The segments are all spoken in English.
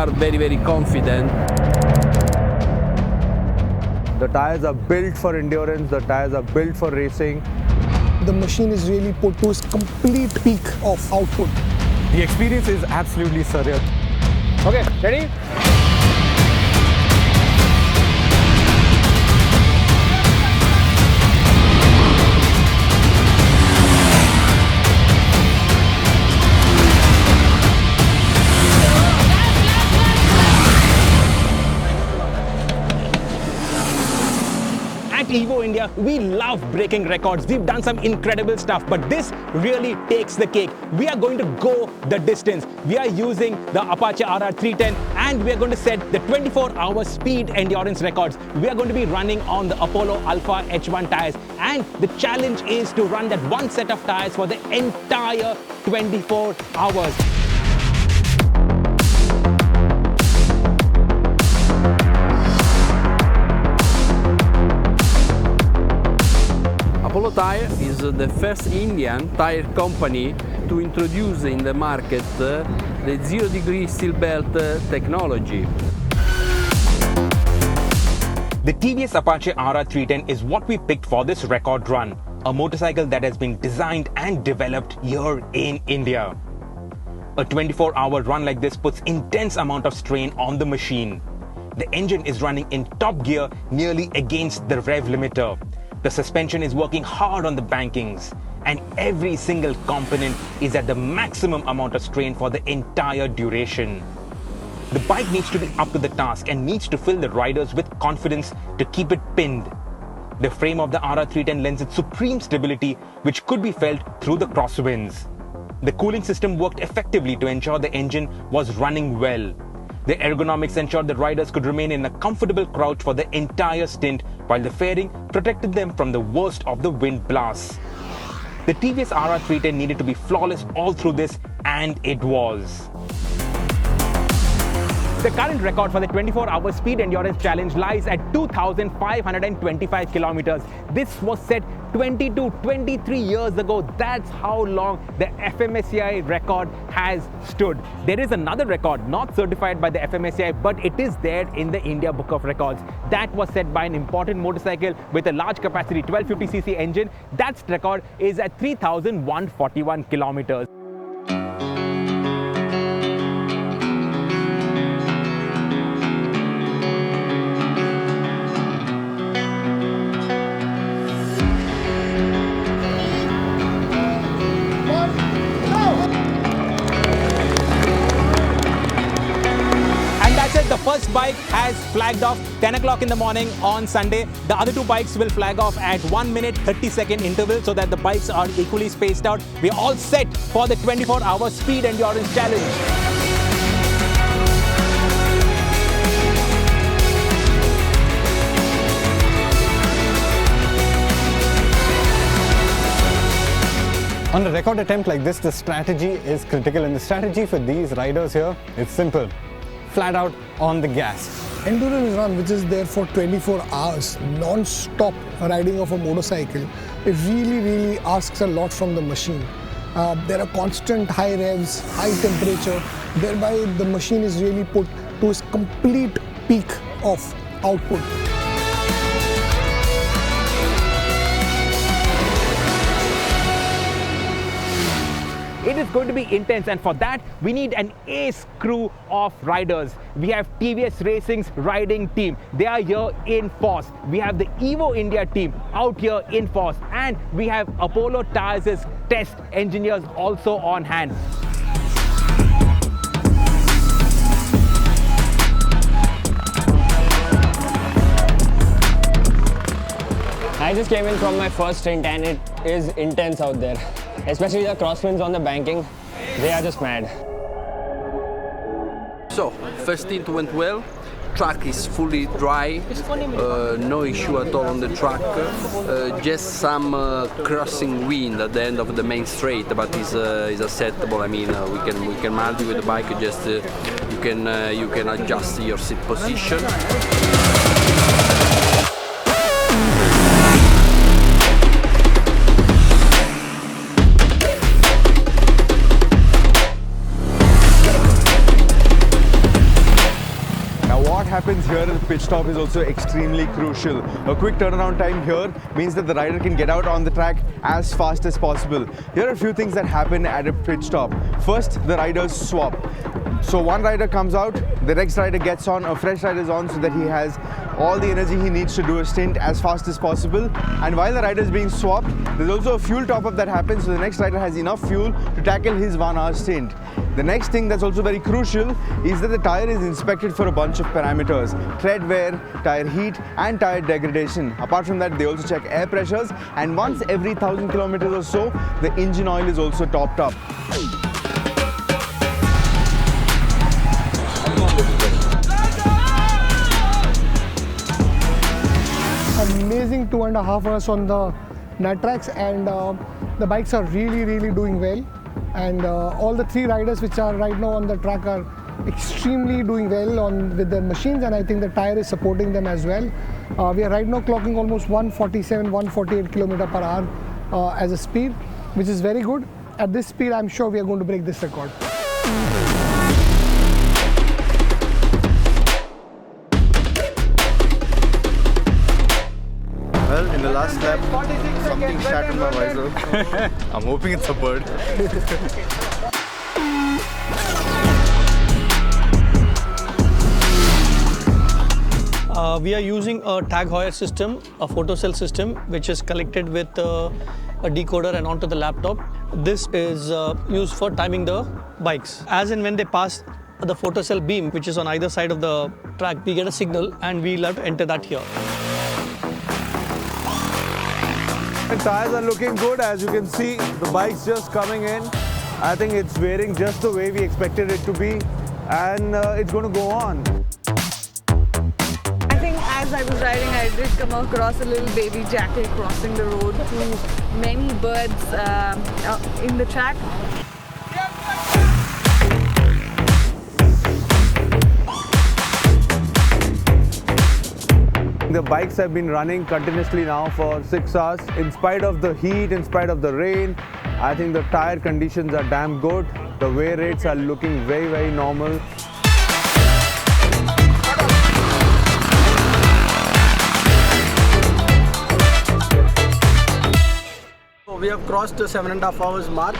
are very, very confident. The tires are built for endurance, the tires are built for racing. The machine is really put to its complete peak of output. The experience is absolutely surreal. Okay, ready? At Evo India, we love breaking records. We've done some incredible stuff, but this really takes the cake. We are going to go the distance. We are using the Apache RR310 and we are going to set the 24-hour speed endurance records. We are going to be running on the Apollo Alpha H1 tires, and the challenge is to run that one set of tires for the entire 24 hours. Apollo Tyre is the first Indian tire company to introduce in the market the 0-degree steel belt technology. The TVS Apache RR310 is what we picked for this record run, a motorcycle that has been designed and developed here in India. A 24-hour run like this puts intense amount of strain on the machine. The engine is running in top gear nearly against the rev limiter. The suspension is working hard on the bankings, and every single component is at the maximum amount of strain for the entire duration. The bike needs to be up to the task and needs to fill the riders with confidence to keep it pinned. The frame of the RR310 lends it supreme stability, which could be felt through the crosswinds. The cooling system worked effectively to ensure the engine was running well. The ergonomics ensured that riders could remain in a comfortable crouch for the entire stint, while the fairing protected them from the worst of the wind blasts. The TVS RR310 needed to be flawless all through this, and it was. The current record for the 24-hour speed endurance challenge lies at 2,525 kilometers. This was set 23 years ago. That's how long the FMSCI record has stood. There is another record not certified by the FMSCI, but it is there in the India Book of Records. That was set by an imported motorcycle with a large capacity 1250cc engine. That record is at 3,141 kilometers. The first bike has flagged off 10 o'clock in the morning on Sunday. The other two bikes will flag off at 1 minute 30-second interval so that the bikes are equally spaced out. We are all set for the 24-hour speed endurance challenge. On a record attempt like this, the strategy is critical, and the strategy for these riders here, it's simple. Flat out on the gas. Endurance run, which is there for 24 hours, non-stop riding of a motorcycle, it really asks a lot from the machine. There are constant high revs, high temperature, thereby the machine is really put to its complete peak of output. It is going to be intense, and for that we need an ace crew of riders. We have TVS Racing's riding team. They are here in force. We have the Evo India team out here in force, and we have Apollo Tyres' test engineers also on hand. I just came in from my first stint and it is intense out there. Especially the crosswinds on the banking, they are just mad. So, first stint went well. Track is fully dry, no issue at all on the track, just some crossing wind at the end of the main straight, but is acceptable. I mean, we can manage with the bike. Just you can adjust your seat position. pit stop is also extremely crucial. A quick turnaround time here means that the rider can get out on the track as fast as possible. Here are a few things that happen at a pit stop. First, the riders swap. So one rider comes out, the next rider gets on, a fresh rider is on so that he has all the energy he needs to do a stint as fast as possible. And while the rider is being swapped, there's also a fuel top-up that happens, so the next rider has enough fuel to tackle his 1 hour stint. The next thing that's also very crucial is that the tire is inspected for a bunch of parameters: tread wear, tire heat and tire degradation. Apart from that, they also check air pressures, and once every 1,000 kilometers or so, the engine oil is also topped up. Amazing 2.5 hours on the NATRAX, and the bikes are really doing well. And all the 3 riders which are right now on the track are extremely doing well with the machines, and I think the tire is supporting them as well. We are right now clocking almost 147, 148 km per hour as a speed, which is very good. At this speed, I'm sure we are going to break this record. Well, in the last lap, something shattered my visor. I'm hoping it's a bird. We are using a tag heuer system, a photocell system, which is connected with a decoder and onto the laptop. This is used for timing the bikes. As and when they pass the photocell beam, which is on either side of the track, we get a signal and we'll have to enter that here. The tires are looking good. As you can see, the bike's just coming in. I think it's wearing just the way we expected it to be, and it's going to go on. I think as I was riding, I did come across a little baby jackal crossing the road through many birds in the track. The bikes have been running continuously now for 6 hours. In spite of the heat, in spite of the rain, I think the tire conditions are damn good. The wear rates are looking very normal. We have crossed the 7.5 hours mark,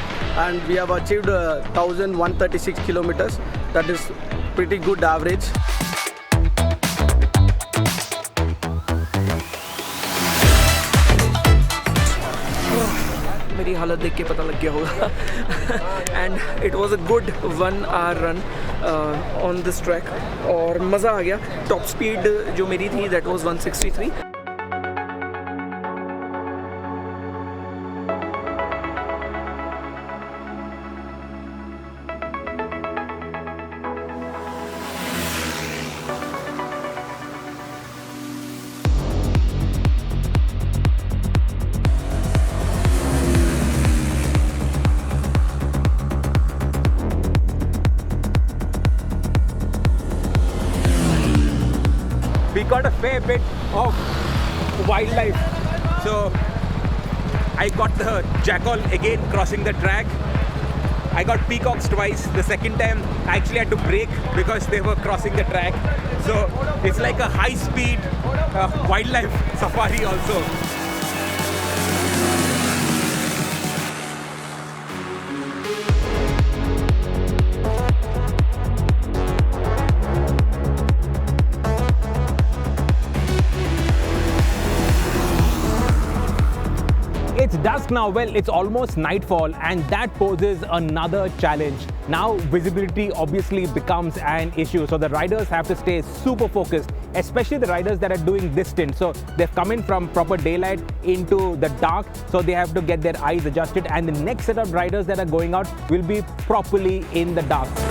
and we have achieved 1,136 kilometers. That is pretty good average. मेरी हालत देख के पता लग गया होगा and it was a good 1 hour run on this track और मज़ा आ गया. टॉप स्पीड जो मेरी थी that was 163. We got a fair bit of wildlife. So I got the jackal again crossing the track. I got peacocks twice. The second time I actually had to brake because they were crossing the track. So it's like a high-speed wildlife safari also. It's dusk now. Well, it's almost nightfall, and that poses another challenge. Now visibility obviously becomes an issue, so the riders have to stay super focused, especially the riders that are doing this stint. So they've come in from proper daylight into the dark, so they have to get their eyes adjusted, and the next set of riders that are going out will be properly in the dark.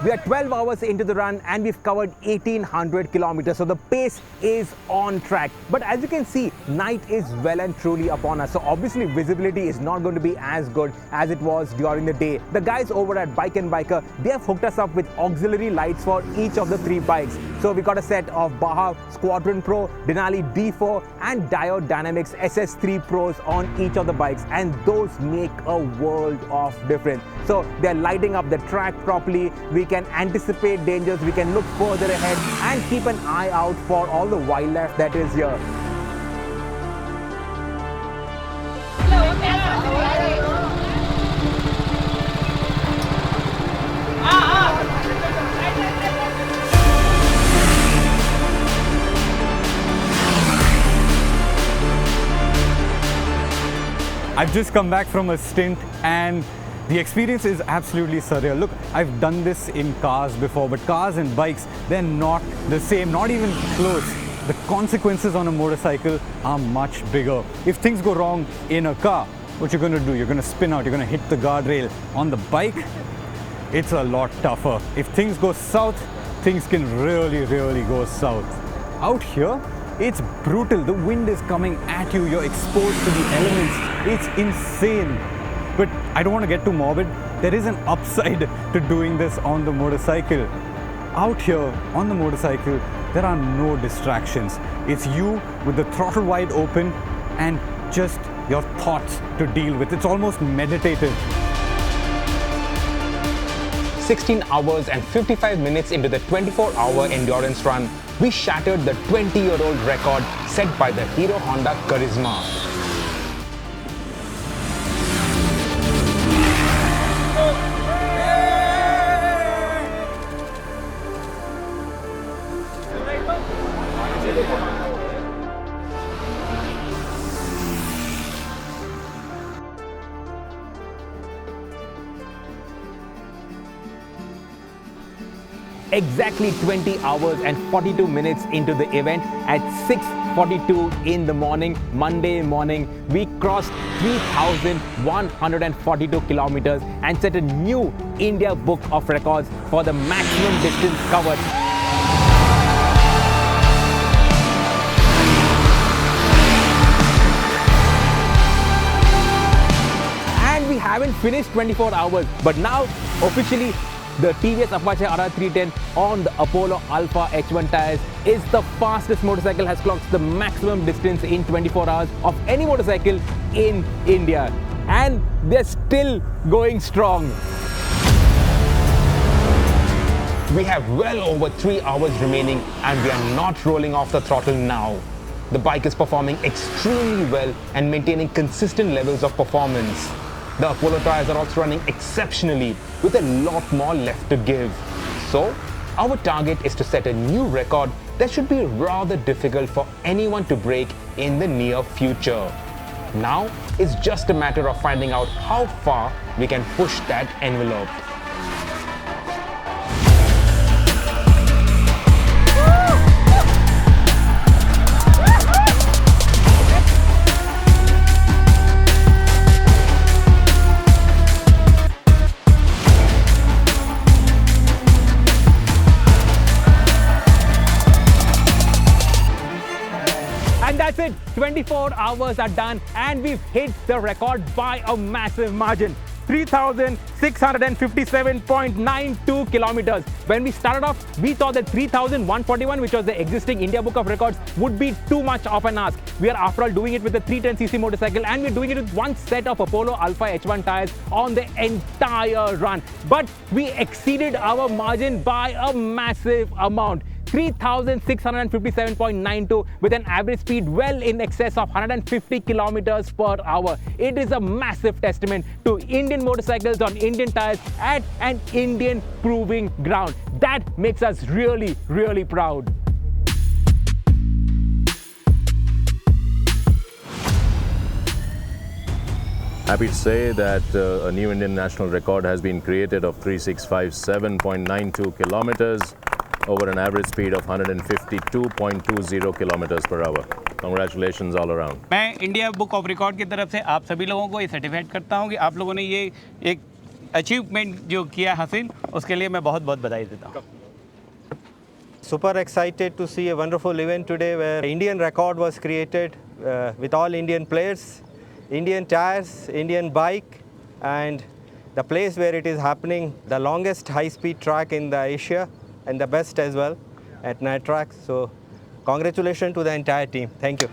We We are 12 hours into the run and we've covered 1800 kilometers. So the pace is on track. But as you can see, night is well and truly upon us. So obviously visibility is not going to be as good as it was during the day. The guys over at Bike and Biker, they have hooked us up with auxiliary lights for each of the 3 bikes. So we got a set of Baja Squadron Pro, Denali D4 and Diode Dynamics SS3 Pros on each of the bikes, and those make a world of difference. So they're lighting up the track properly, we can anticipate dangers, we can look further ahead and keep an eye out for all the wildlife that is here. I've just come back from a stint and the experience is absolutely surreal. Look, I've done this in cars before, but cars and bikes, they're not the same, not even close. The consequences on a motorcycle are much bigger. If things go wrong in a car, what you're going to do? You're going to spin out, you're going to hit the guardrail. On the bike, it's a lot tougher. If things go south, things can really go south. Out here, it's brutal. The wind is coming at you. You're exposed to the elements. It's insane. But I don't want to get too morbid. There is an upside to doing this on the motorcycle. Out here on the motorcycle, there are no distractions. It's you with the throttle wide open and just your thoughts to deal with. It's almost meditative. 16 hours and 55 minutes into the 24-hour endurance run, we shattered the 20-year-old record set by the Hero Honda Charisma. Exactly 20 hours and 42 minutes into the event, at 6:42 in the morning, Monday morning, we crossed 3,142 kilometers and set a new India Book of Records for the maximum distance covered. And we haven't finished 24 hours, but now officially the TVS Apache RR310 on the Apollo Alpha H1 tires is the fastest motorcycle, has clocked the maximum distance in 24 hours of any motorcycle in India. And they're still going strong. We have well over 3 hours remaining and we are not rolling off the throttle now. The bike is performing extremely well and maintaining consistent levels of performance. The Apollo tires are also running exceptionally with a lot more left to give. So, our target is to set a new record that should be rather difficult for anyone to break in the near future. Now, it's just a matter of finding out how far we can push that envelope. That's it, 24 hours are done and we've hit the record by a massive margin. 3,657.92 kilometers. When we started off, we thought that 3,141, which was the existing India Book of Records, would be too much of an ask. We are after all doing it with a 310cc motorcycle and we're doing it with one set of Apollo Alpha H1 tires on the entire run. But we exceeded our margin by a massive amount. 3,657.92 with an average speed well in excess of 150 kilometers per hour. It is a massive testament to Indian motorcycles on Indian tires at an Indian proving ground. That makes us really, really proud. Happy to say that a new Indian national record has been created of 3,657.92 kilometers over an average speed of 152.20 kilometers per hour. Congratulations all around. मैं India book of record की तरफ से आप सभी लोगों को ये certified करता हूँ कि आप लोगों ने ये एक अचीवमेंट जो किया हसीन उसके लिए मैं बहुत बहुत बधाई देता हूँ. Super excited to see a wonderful event today where Indian record was created with all Indian players, Indian tires, Indian bike, and the place where it is happening, the longest high-speed track in the Asia and the best as well at NATRAX. So congratulations to the entire team. Thank you.